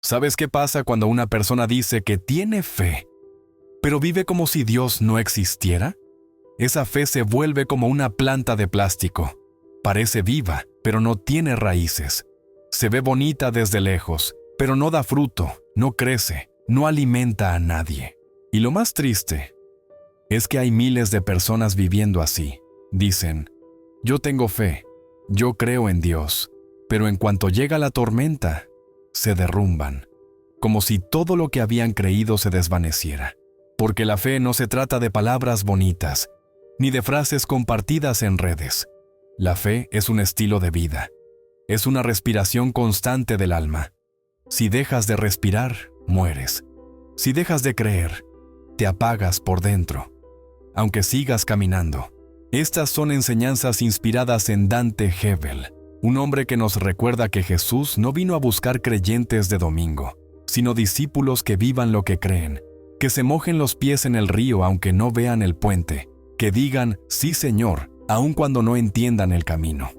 ¿Sabes qué pasa cuando una persona dice que tiene fe, pero vive como si Dios no existiera? Esa fe se vuelve como una planta de plástico. Parece viva, pero no tiene raíces. Se ve bonita desde lejos, pero no da fruto, no crece, no alimenta a nadie. Y lo más triste es que hay miles de personas viviendo así. Dicen, yo tengo fe, yo creo en Dios, pero en cuanto llega la tormenta, se derrumban, como si todo lo que habían creído se desvaneciera. Porque la fe no se trata de palabras bonitas, ni de frases compartidas en redes. La fe es un estilo de vida. Es una respiración constante del alma. Si dejas de respirar, mueres. Si dejas de creer, te apagas por dentro, aunque sigas caminando. Estas son enseñanzas inspiradas en Dante Gebel, un hombre que nos recuerda que Jesús no vino a buscar creyentes de domingo, sino discípulos que vivan lo que creen, que se mojen los pies en el río aunque no vean el puente, que digan, sí Señor, aun cuando no entiendan el camino.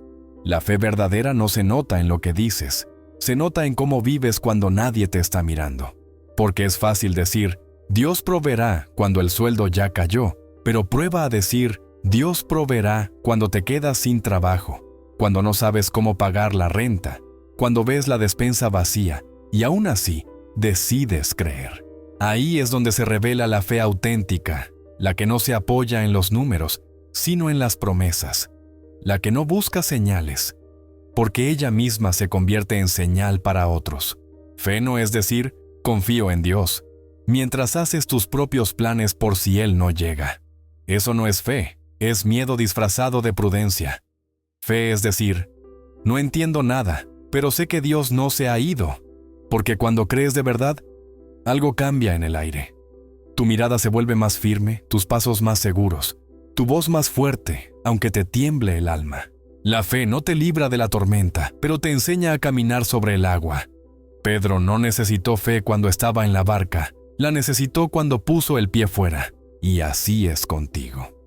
La fe verdadera no se nota en lo que dices, se nota en cómo vives cuando nadie te está mirando. Porque es fácil decir, Dios proveerá cuando el sueldo ya cayó, pero prueba a decir, Dios proveerá cuando te quedas sin trabajo, cuando no sabes cómo pagar la renta, cuando ves la despensa vacía y aún así decides creer. Ahí es donde se revela la fe auténtica, la que no se apoya en los números, sino en las promesas, la que no busca señales, porque ella misma se convierte en señal para otros. Fe no es decir, confío en Dios, mientras haces tus propios planes por si Él no llega. Eso no es fe, es miedo disfrazado de prudencia. Fe es decir, no entiendo nada, pero sé que Dios no se ha ido, porque cuando crees de verdad, algo cambia en el aire. Tu mirada se vuelve más firme, tus pasos más seguros, tu voz más fuerte, aunque te tiemble el alma. La fe no te libra de la tormenta, pero te enseña a caminar sobre el agua. Pedro no necesitó fe cuando estaba en la barca, la necesitó cuando puso el pie fuera, y así es contigo.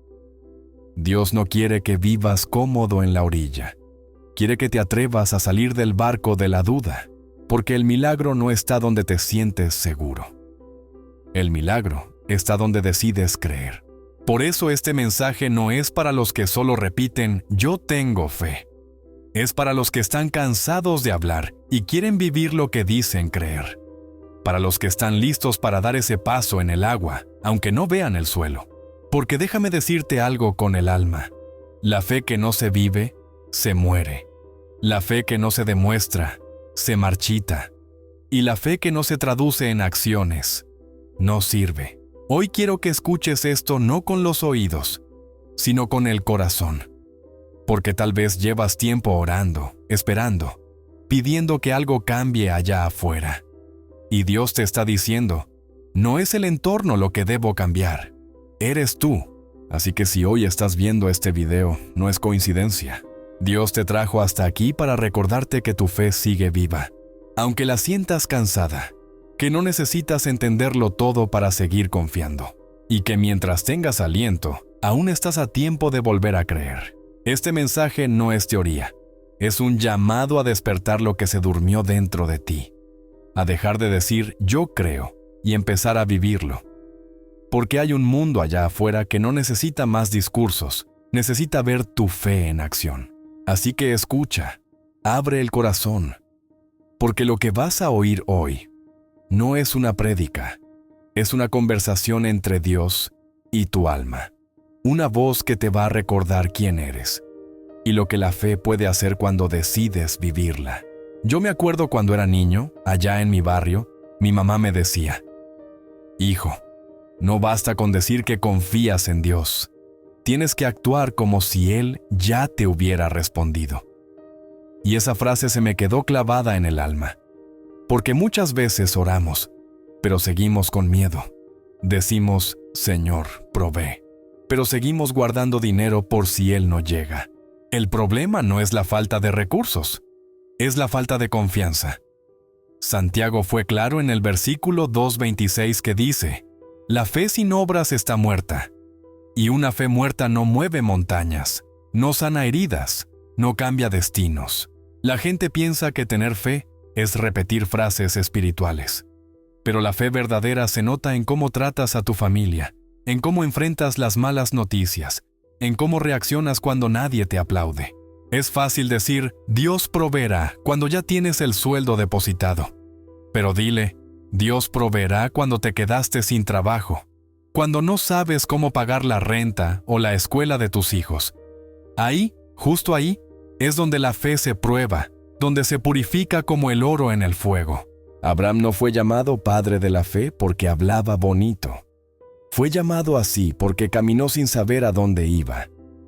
Dios no quiere que vivas cómodo en la orilla. Quiere que te atrevas a salir del barco de la duda, porque el milagro no está donde te sientes seguro. El milagro está donde decides creer. Por eso este mensaje no es para los que solo repiten, yo tengo fe. Es para los que están cansados de hablar y quieren vivir lo que dicen creer. Para los que están listos para dar ese paso en el agua, aunque no vean el suelo. Porque déjame decirte algo con el alma. La fe que no se vive, se muere. La fe que no se demuestra, se marchita. Y la fe que no se traduce en acciones, no sirve. Hoy quiero que escuches esto no con los oídos, sino con el corazón. Porque tal vez llevas tiempo orando, esperando, pidiendo que algo cambie allá afuera. Y Dios te está diciendo, no es el entorno lo que debo cambiar, eres tú. Así que si hoy estás viendo este video, no es coincidencia. Dios te trajo hasta aquí para recordarte que tu fe sigue viva, aunque la sientas cansada, que no necesitas entenderlo todo para seguir confiando, y que mientras tengas aliento, aún estás a tiempo de volver a creer. Este mensaje no es teoría, es un llamado a despertar lo que se durmió dentro de ti, a dejar de decir yo creo y empezar a vivirlo. Porque hay un mundo allá afuera que no necesita más discursos, necesita ver tu fe en acción. Así que escucha, abre el corazón, porque lo que vas a oír hoy no es una prédica, es una conversación entre Dios y tu alma. Una voz que te va a recordar quién eres y lo que la fe puede hacer cuando decides vivirla. Yo me acuerdo cuando era niño, allá en mi barrio, mi mamá me decía, hijo, no basta con decir que confías en Dios. Tienes que actuar como si Él ya te hubiera respondido. Y esa frase se me quedó clavada en el alma. Porque muchas veces oramos, pero seguimos con miedo. Decimos, Señor, provee, pero seguimos guardando dinero por si Él no llega. El problema no es la falta de recursos, es la falta de confianza. Santiago fue claro en el versículo 2:26 que dice, la fe sin obras está muerta, y una fe muerta no mueve montañas, no sana heridas, no cambia destinos. La gente piensa que tener fe es repetir frases espirituales. Pero la fe verdadera se nota en cómo tratas a tu familia, en cómo enfrentas las malas noticias, en cómo reaccionas cuando nadie te aplaude. Es fácil decir, Dios proveerá cuando ya tienes el sueldo depositado. Pero dile, Dios proveerá cuando te quedaste sin trabajo, cuando no sabes cómo pagar la renta o la escuela de tus hijos. Ahí, justo ahí, es donde la fe se prueba, donde se purifica como el oro en el fuego. Abraham no fue llamado padre de la fe porque hablaba bonito. Fue llamado así porque caminó sin saber a dónde iba.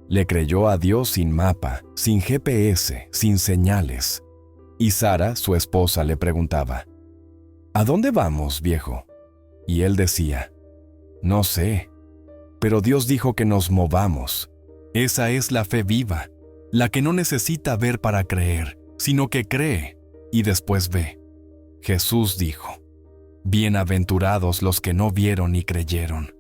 Le creyó a Dios sin mapa, sin GPS, sin señales. Y Sara, su esposa, le preguntaba, ¿A dónde vamos, viejo? Y él decía, no sé, pero Dios dijo que nos movamos. Esa es la fe viva, la que no necesita ver para creer, sino que cree y después ve. Jesús dijo, bienaventurados los que no vieron y creyeron.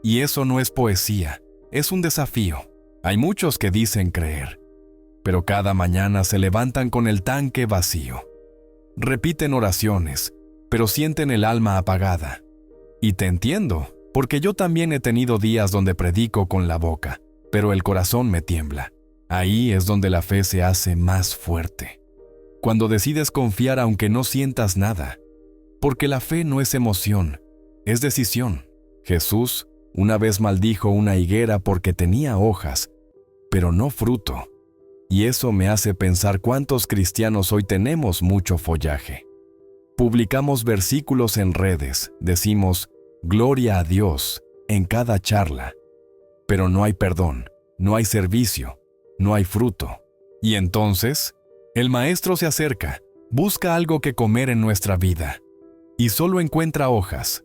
Y eso no es poesía, es un desafío. Hay muchos que dicen creer, pero cada mañana se levantan con el tanque vacío. Repiten oraciones, pero sienten el alma apagada. Y te entiendo, porque yo también he tenido días donde predico con la boca, pero el corazón me tiembla. Ahí es donde la fe se hace más fuerte. Cuando decides confiar aunque no sientas nada, porque la fe no es emoción, es decisión. Jesús una vez maldijo una higuera porque tenía hojas, pero no fruto. Y eso me hace pensar cuántos cristianos hoy tenemos mucho follaje. Publicamos versículos en redes, decimos, gloria a Dios, en cada charla. Pero no hay perdón, no hay servicio, no hay fruto. Y entonces, el maestro se acerca, busca algo que comer en nuestra vida, y solo encuentra hojas.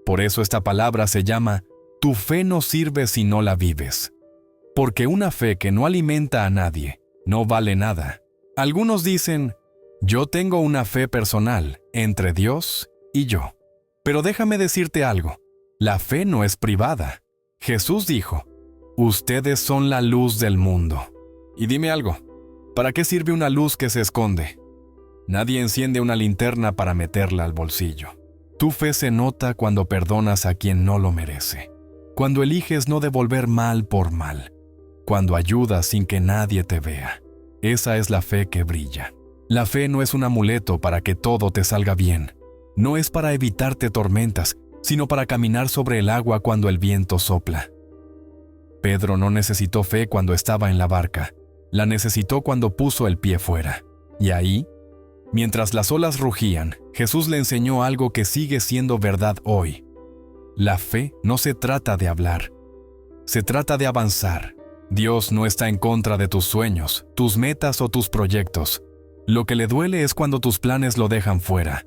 Por eso esta palabra se llama, tu fe no sirve si no la vives. Porque una fe que no alimenta a nadie, no vale nada. Algunos dicen, yo tengo una fe personal entre Dios y yo. Pero déjame decirte algo, la fe no es privada. Jesús dijo, ustedes son la luz del mundo. Y dime algo, ¿para qué sirve una luz que se esconde? Nadie enciende una linterna para meterla al bolsillo. Tu fe se nota cuando perdonas a quien no lo merece, cuando eliges no devolver mal por mal, cuando ayudas sin que nadie te vea. Esa es la fe que brilla. La fe no es un amuleto para que todo te salga bien. No es para evitarte tormentas, sino para caminar sobre el agua cuando el viento sopla. Pedro no necesitó fe cuando estaba en la barca, la necesitó cuando puso el pie fuera. Y ahí, mientras las olas rugían, Jesús le enseñó algo que sigue siendo verdad hoy. La fe no se trata de hablar, se trata de avanzar. Dios no está en contra de tus sueños, tus metas o tus proyectos. Lo que le duele es cuando tus planes lo dejan fuera.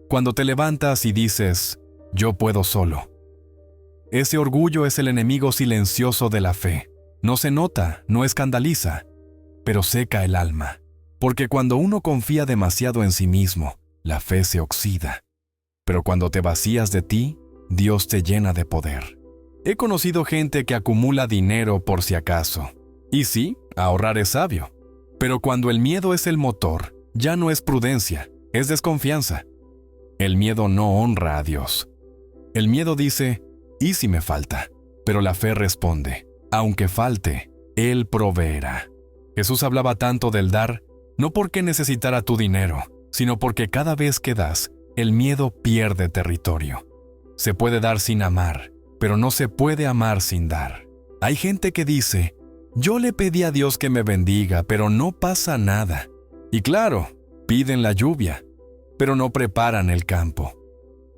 Cuando te levantas y dices, yo puedo solo. Ese orgullo es el enemigo silencioso de la fe. No se nota, no escandaliza, pero seca el alma. Porque cuando uno confía demasiado en sí mismo, la fe se oxida. Pero cuando te vacías de ti, Dios te llena de poder. He conocido gente que acumula dinero por si acaso. Y sí, ahorrar es sabio. Pero cuando el miedo es el motor, ya no es prudencia, es desconfianza. El miedo no honra a Dios. El miedo dice, ¿y si me falta? Pero la fe responde, aunque falte, Él proveerá. Jesús hablaba tanto del dar, no porque necesitara tu dinero, sino porque cada vez que das, el miedo pierde territorio. Se puede dar sin amar, pero no se puede amar sin dar. Hay gente que dice, yo le pedí a Dios que me bendiga, pero no pasa nada. Y claro, piden la lluvia, pero no preparan el campo.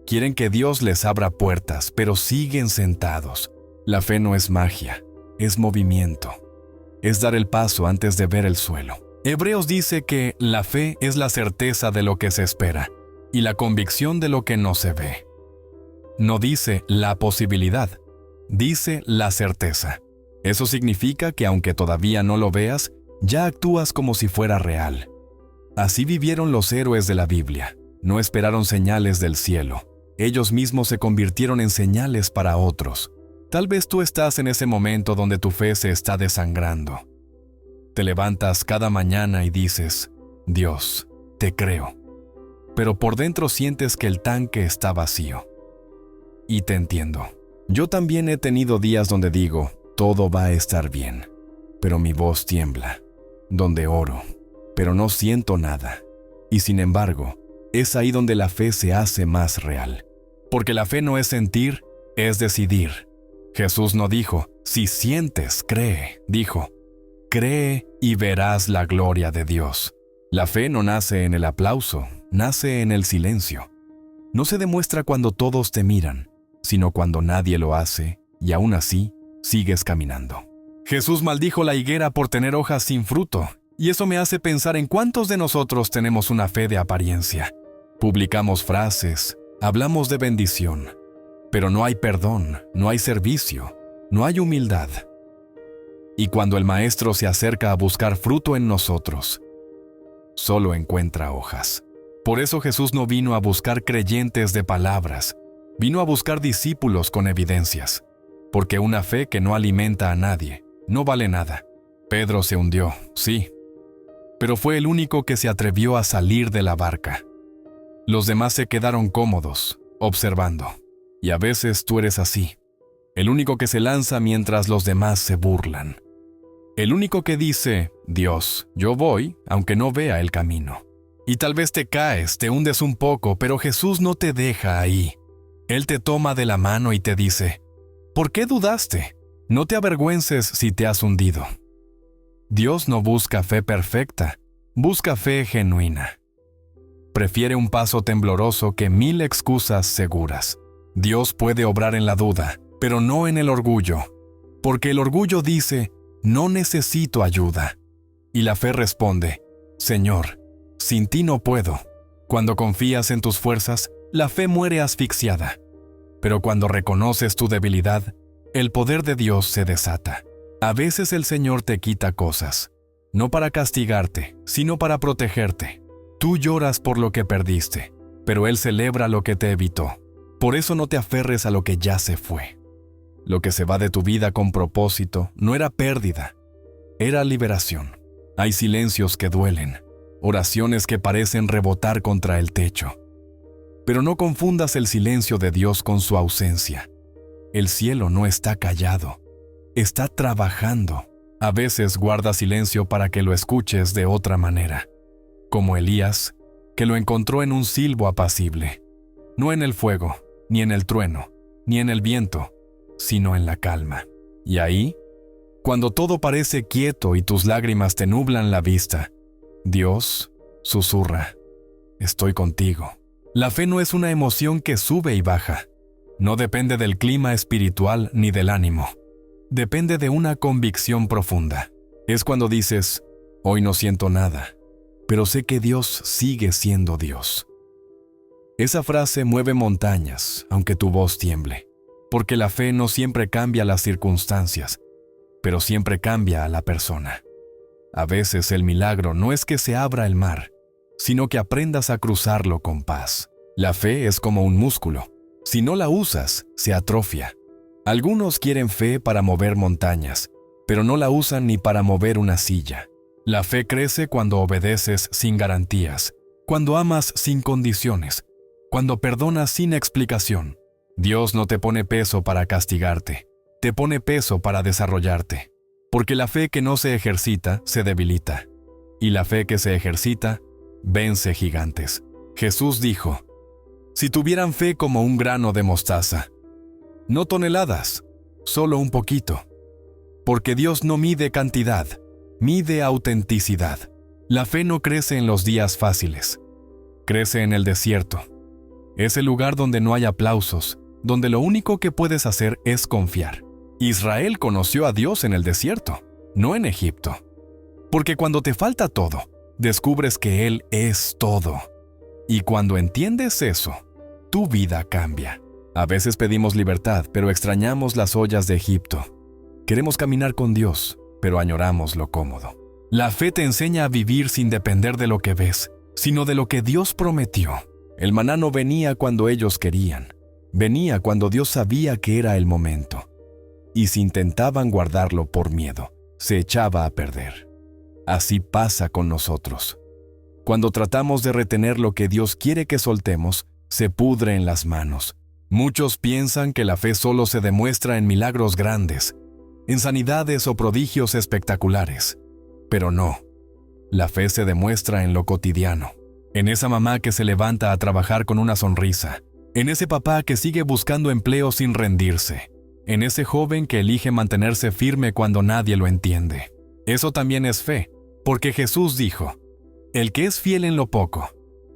Quieren que Dios les abra puertas, pero siguen sentados. La fe no es magia, es movimiento. Es dar el paso antes de ver el suelo. Hebreos dice que la fe es la certeza de lo que se espera y la convicción de lo que no se ve. No dice la posibilidad, dice la certeza. Eso significa que aunque todavía no lo veas, ya actúas como si fuera real. Así vivieron los héroes de la Biblia. No esperaron señales del cielo. Ellos mismos se convirtieron en señales para otros. Tal vez tú estás en ese momento donde tu fe se está desangrando. Te levantas cada mañana y dices, Dios, te creo. pero por dentro sientes que el tanque está vacío. Y te entiendo. Yo también he tenido días donde digo, todo va a estar bien, pero mi voz tiembla, donde oro, pero no siento nada. Y sin embargo, es ahí donde la fe se hace más real. Porque la fe no es sentir, es decidir. Jesús no dijo, si sientes, cree. Dijo, cree y verás la gloria de Dios. La fe no nace en el aplauso, nace en el silencio. No se demuestra cuando todos te miran, sino cuando nadie lo hace y aún así sigues caminando. Jesús maldijo la higuera por tener hojas sin fruto, y eso me hace pensar en cuántos de nosotros tenemos una fe de apariencia. Publicamos frases, hablamos de bendición, pero no hay perdón, no hay servicio, no hay humildad. Y cuando el Maestro se acerca a buscar fruto en nosotros, solo encuentra hojas. Por eso Jesús no vino a buscar creyentes de palabras, vino a buscar discípulos con evidencias, porque una fe que no alimenta a nadie no vale nada. Pedro se hundió, sí, pero fue el único que se atrevió a salir de la barca. Los demás se quedaron cómodos, observando. Y a veces tú eres así, el único que se lanza mientras los demás se burlan. El único que dice, Dios, yo voy, aunque no vea el camino. Y tal vez te caes, te hundes un poco, pero Jesús no te deja ahí. Él te toma de la mano y te dice, ¿por qué dudaste? No te avergüences si te has hundido. Dios no busca fe perfecta, busca fe genuina. Prefiere un paso tembloroso que 1000 excusas seguras. Dios puede obrar en la duda, pero no en el orgullo, porque el orgullo dice, no necesito ayuda. Y la fe responde, Señor, sin ti no puedo. Cuando confías en tus fuerzas, la fe muere asfixiada. Pero cuando reconoces tu debilidad, el poder de Dios se desata. A veces el Señor te quita cosas, no para castigarte, sino para protegerte. Tú lloras por lo que perdiste, pero Él celebra lo que te evitó. Por eso no te aferres a lo que ya se fue. Lo que se va de tu vida con propósito no era pérdida, era liberación. Hay silencios que duelen, oraciones que parecen rebotar contra el techo. Pero no confundas el silencio de Dios con su ausencia. El cielo no está callado, está trabajando. A veces guarda silencio para que lo escuches de otra manera, como Elías, que lo encontró en un silbo apacible, no en el fuego, ni en el trueno, ni en el viento, sino en la calma. Y ahí, cuando todo parece quieto y tus lágrimas te nublan la vista, Dios susurra, estoy contigo. La fe no es una emoción que sube y baja. No depende del clima espiritual ni del ánimo. Depende de una convicción profunda. Es cuando dices, hoy no siento nada, pero sé que Dios sigue siendo Dios. Esa frase mueve montañas, aunque tu voz tiemble, porque la fe no siempre cambia las circunstancias, pero siempre cambia a la persona. A veces el milagro no es que se abra el mar, sino que aprendas a cruzarlo con paz. La fe es como un músculo. Si no la usas, se atrofia. Algunos quieren fe para mover montañas, pero no la usan ni para mover una silla. La fe crece cuando obedeces sin garantías, cuando amas sin condiciones, cuando perdonas sin explicación. Dios no te pone peso para castigarte, te pone peso para desarrollarte. Porque la fe que no se ejercita se debilita, y la fe que se ejercita vence gigantes. Jesús dijo, si tuvieran fe como un grano de mostaza, no toneladas, solo un poquito. Porque Dios no mide cantidad, mide autenticidad. La fe no crece en los días fáciles, crece en el desierto. Es el lugar donde no hay aplausos, donde lo único que puedes hacer es confiar. Israel conoció a Dios en el desierto, no en Egipto. Porque cuando te falta todo, descubres que Él es todo. Y cuando entiendes eso, tu vida cambia. A veces pedimos libertad, pero extrañamos las ollas de Egipto. Queremos caminar con Dios, pero añoramos lo cómodo. La fe te enseña a vivir sin depender de lo que ves, sino de lo que Dios prometió. El maná no venía cuando ellos querían, venía cuando Dios sabía que era el momento. Y si intentaban guardarlo por miedo, se echaba a perder. Así pasa con nosotros. Cuando tratamos de retener lo que Dios quiere que soltemos, se pudre en las manos. Muchos piensan que la fe solo se demuestra en milagros grandes, en sanidades o prodigios espectaculares. Pero no. La fe se demuestra en lo cotidiano, en esa mamá que se levanta a trabajar con una sonrisa, en ese papá que sigue buscando empleo sin rendirse, en ese joven que elige mantenerse firme cuando nadie lo entiende. Eso también es fe, porque Jesús dijo: el que es fiel en lo poco,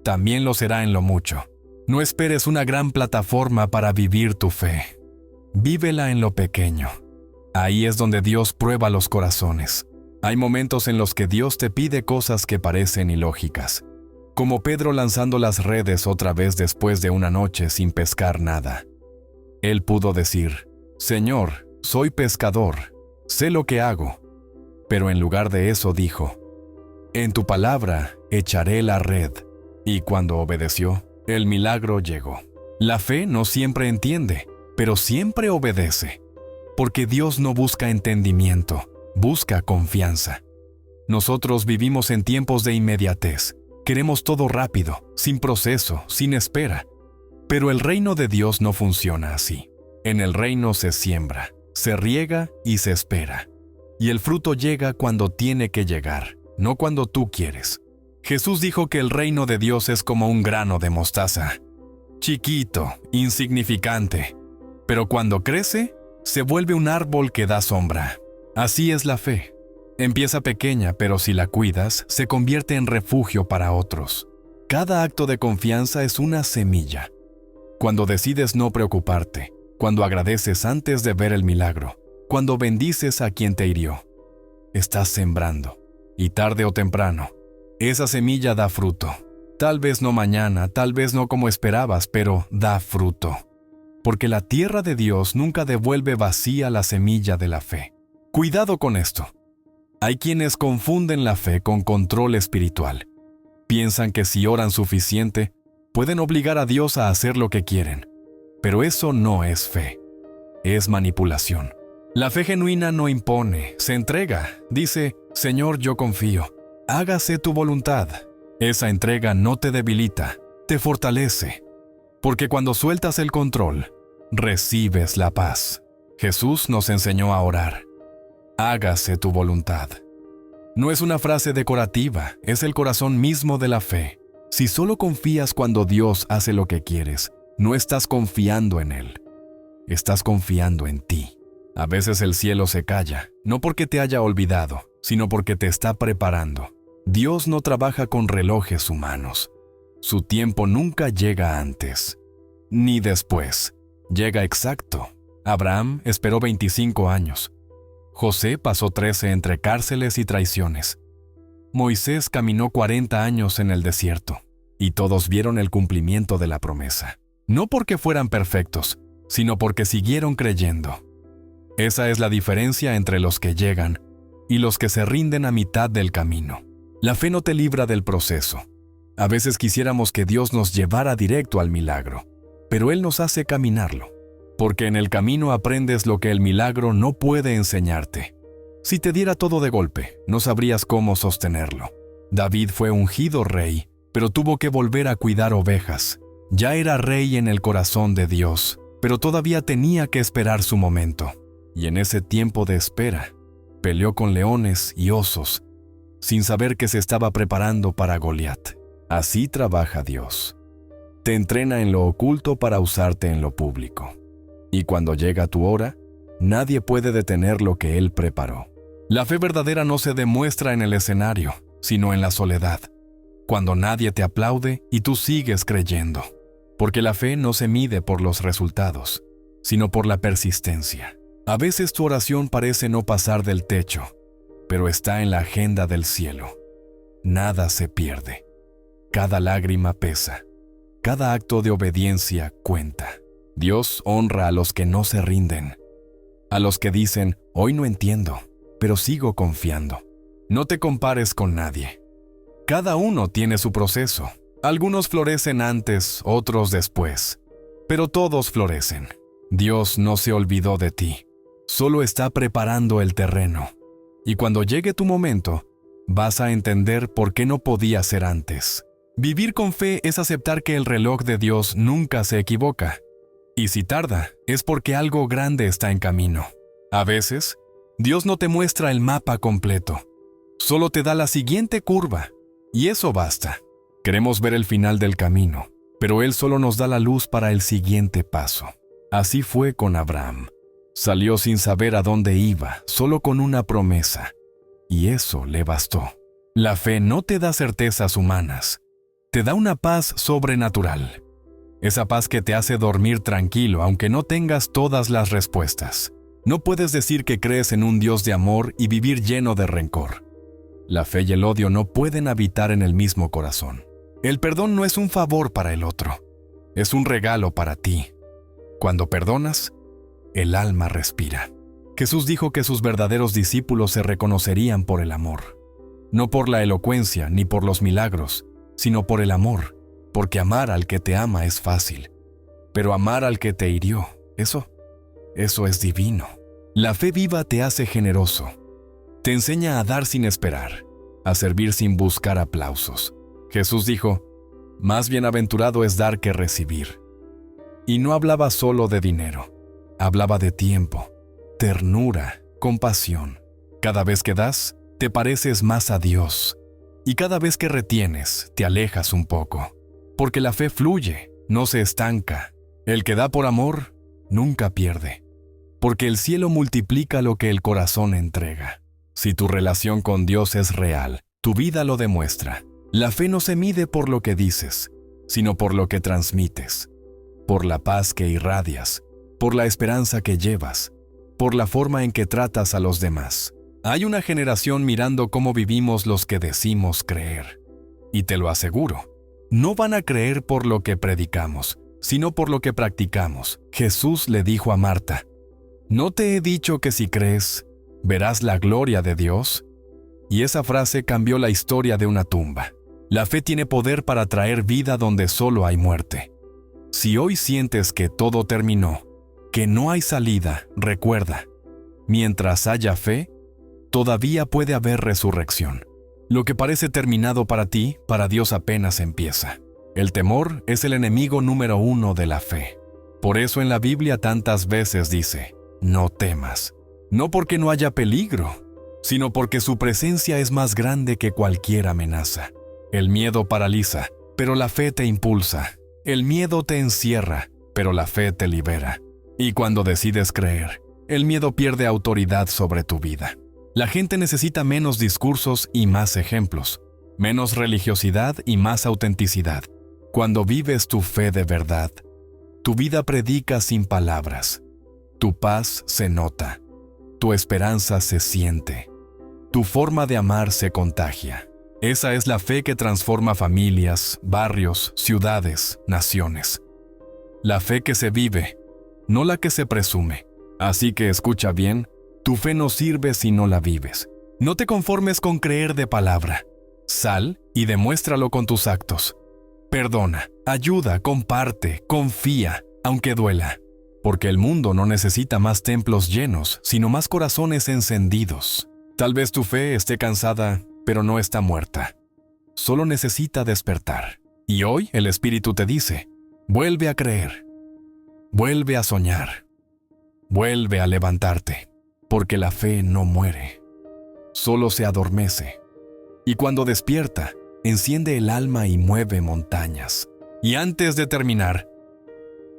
también lo será en lo mucho. No esperes una gran plataforma para vivir tu fe. Vívela en lo pequeño. Ahí es donde Dios prueba los corazones. Hay momentos en los que Dios te pide cosas que parecen ilógicas, como Pedro lanzando las redes otra vez después de una noche sin pescar nada. Él pudo decir: Señor, soy pescador, sé lo que hago. Pero en lugar de eso dijo: en tu palabra echaré la red. Y cuando obedeció, el milagro llegó. La fe no siempre entiende, pero siempre obedece. Porque Dios no busca entendimiento, busca confianza. Nosotros vivimos en tiempos de inmediatez. Queremos todo rápido, sin proceso, sin espera. Pero el reino de Dios no funciona así. En el reino se siembra, se riega y se espera. Y el fruto llega cuando tiene que llegar, no cuando tú quieres. Jesús dijo que el reino de Dios es como un grano de mostaza. Chiquito, insignificante. Pero cuando crece, se vuelve un árbol que da sombra. Así es la fe. Empieza pequeña, pero si la cuidas, se convierte en refugio para otros. Cada acto de confianza es una semilla. Cuando decides no preocuparte, cuando agradeces antes de ver el milagro, cuando bendices a quien te hirió, estás sembrando. Y tarde o temprano, esa semilla da fruto. Tal vez no mañana, tal vez no como esperabas, pero da fruto. Porque la tierra de Dios nunca devuelve vacía la semilla de la fe. Cuidado con esto. Hay quienes confunden la fe con control espiritual. Piensan que si oran suficiente, pueden obligar a Dios a hacer lo que quieren. Pero eso no es fe. Es manipulación. La fe genuina no impone, se entrega. Dice: Señor, yo confío. Hágase tu voluntad. Esa entrega no te debilita, te fortalece. Porque cuando sueltas el control, recibes la paz. Jesús nos enseñó a orar: hágase tu voluntad. No es una frase decorativa, es el corazón mismo de la fe. Si solo confías cuando Dios hace lo que quieres, no estás confiando en Él. Estás confiando en ti. A veces el cielo se calla, no porque te haya olvidado, sino porque te está preparando. Dios no trabaja con relojes humanos. Su tiempo nunca llega antes, ni después. Llega exacto. Abraham esperó 25 años. José pasó 13 entre cárceles y traiciones. Moisés caminó 40 años en el desierto, y todos vieron el cumplimiento de la promesa. No porque fueran perfectos, sino porque siguieron creyendo. Esa es la diferencia entre los que llegan y los que se rinden a mitad del camino. La fe no te libra del proceso. A veces quisiéramos que Dios nos llevara directo al milagro, pero Él nos hace caminarlo, porque en el camino aprendes lo que el milagro no puede enseñarte. Si te diera todo de golpe, no sabrías cómo sostenerlo. David fue ungido rey, pero tuvo que volver a cuidar ovejas. Ya era rey en el corazón de Dios, pero todavía tenía que esperar su momento. Y en ese tiempo de espera, peleó con leones y osos, sin saber que se estaba preparando para Goliat. Así trabaja Dios. Te entrena en lo oculto para usarte en lo público. Y cuando llega tu hora, nadie puede detener lo que Él preparó. La fe verdadera no se demuestra en el escenario, sino en la soledad, cuando nadie te aplaude y tú sigues creyendo. Porque la fe no se mide por los resultados, sino por la persistencia. A veces tu oración parece no pasar del techo, pero está en la agenda del cielo. Nada se pierde. Cada lágrima pesa. Cada acto de obediencia cuenta. Dios honra a los que no se rinden. A los que dicen: hoy no entiendo, pero sigo confiando. No te compares con nadie. Cada uno tiene su proceso. Algunos florecen antes, otros después. Pero todos florecen. Dios no se olvidó de ti. Solo está preparando el terreno. Y cuando llegue tu momento, vas a entender por qué no podía ser antes. Vivir con fe es aceptar que el reloj de Dios nunca se equivoca. Y si tarda, es porque algo grande está en camino. A veces, Dios no te muestra el mapa completo. Solo te da la siguiente curva, y eso basta. Queremos ver el final del camino, pero Él solo nos da la luz para el siguiente paso. Así fue con Abraham. Salió sin saber a dónde iba, solo con una promesa. Y eso le bastó. La fe no te da certezas humanas. Te da una paz sobrenatural. Esa paz que te hace dormir tranquilo aunque no tengas todas las respuestas. No puedes decir que crees en un Dios de amor y vivir lleno de rencor. La fe y el odio no pueden habitar en el mismo corazón. El perdón no es un favor para el otro. Es un regalo para ti. Cuando perdonas, el alma respira. Jesús dijo que sus verdaderos discípulos se reconocerían por el amor. No por la elocuencia ni por los milagros, sino por el amor, porque amar al que te ama es fácil. Pero amar al que te hirió, eso es divino. La fe viva te hace generoso. Te enseña a dar sin esperar, a servir sin buscar aplausos. Jesús dijo, más bienaventurado es dar que recibir. Y no hablaba solo de dinero, hablaba de tiempo, ternura, compasión. Cada vez que das, te pareces más a Dios. Y cada vez que retienes, te alejas un poco. Porque la fe fluye, no se estanca. El que da por amor, nunca pierde. Porque el cielo multiplica lo que el corazón entrega. Si tu relación con Dios es real, tu vida lo demuestra. La fe no se mide por lo que dices, sino por lo que transmites. Por la paz que irradias, por la esperanza que llevas, por la forma en que tratas a los demás. Hay una generación mirando cómo vivimos los que decimos creer. Y te lo aseguro, no van a creer por lo que predicamos, sino por lo que practicamos. Jesús le dijo a Marta, ¿no te he dicho que si crees, verás la gloria de Dios? Y esa frase cambió la historia de una tumba. La fe tiene poder para traer vida donde solo hay muerte. Si hoy sientes que todo terminó, que no hay salida, recuerda, mientras haya fe, todavía puede haber resurrección. Lo que parece terminado para ti, para Dios apenas empieza. El temor es el enemigo número 1 de la fe. Por eso en la Biblia tantas veces dice, no temas. No porque no haya peligro, sino porque su presencia es más grande que cualquier amenaza. El miedo paraliza, pero la fe te impulsa. El miedo te encierra, pero la fe te libera. Y cuando decides creer, el miedo pierde autoridad sobre tu vida. La gente necesita menos discursos y más ejemplos, menos religiosidad y más autenticidad. Cuando vives tu fe de verdad, tu vida predica sin palabras. Tu paz se nota, tu esperanza se siente, tu forma de amar se contagia. Esa es la fe que transforma familias, barrios, ciudades, naciones. La fe que se vive, no la que se presume. Así que escucha bien, tu fe no sirve si no la vives. No te conformes con creer de palabra. Sal y demuéstralo con tus actos. Perdona, ayuda, comparte, confía, aunque duela. Porque el mundo no necesita más templos llenos, sino más corazones encendidos. Tal vez tu fe esté cansada, pero no está muerta. Solo necesita despertar. Y hoy el Espíritu te dice, vuelve a creer. Vuelve a soñar. Vuelve a levantarte. Porque la fe no muere. Solo se adormece. Y cuando despierta, enciende el alma y mueve montañas. Y antes de terminar,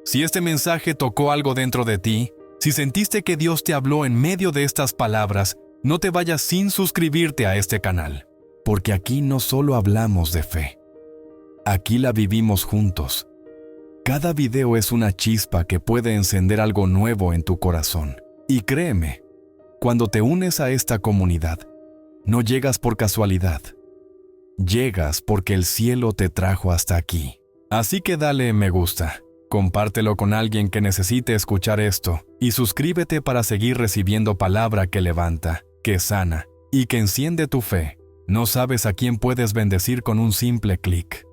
si este mensaje tocó algo dentro de ti, si sentiste que Dios te habló en medio de estas palabras, no te vayas sin suscribirte a este canal, porque aquí no solo hablamos de fe, aquí la vivimos juntos. Cada video es una chispa que puede encender algo nuevo en tu corazón. Y créeme, cuando te unes a esta comunidad, no llegas por casualidad. Llegas porque el cielo te trajo hasta aquí. Así que dale me gusta, compártelo con alguien que necesite escuchar esto y suscríbete para seguir recibiendo palabra que levanta, que sana y que enciende tu fe. No sabes a quién puedes bendecir con un simple clic.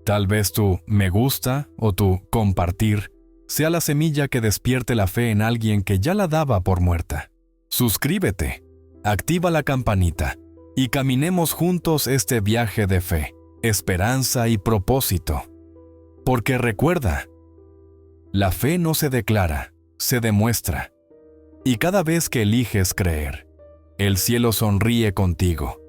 Tal vez tu me gusta o tu compartir sea la semilla que despierte la fe en alguien que ya la daba por muerta. Suscríbete, activa la campanita y caminemos juntos este viaje de fe, esperanza y propósito. Porque recuerda, la fe no se declara, se demuestra. Y cada vez que eliges creer, el cielo sonríe contigo.